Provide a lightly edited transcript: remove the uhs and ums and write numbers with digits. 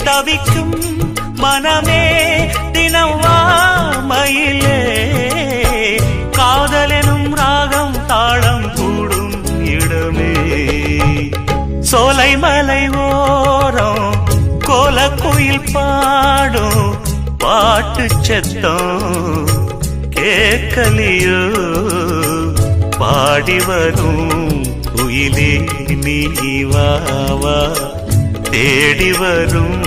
தவிக்கும் மனமே தினம் வாமையிலே காதலெனும் ராகம் தாளம் கூடும் இடமே சோலை மலை ஓரம் கோலக்குயில் பாடும் பாட்டு சத்தம் கேட்கலியோ பாடி வரும் குயிலே நீ வா வா தேடி வரும்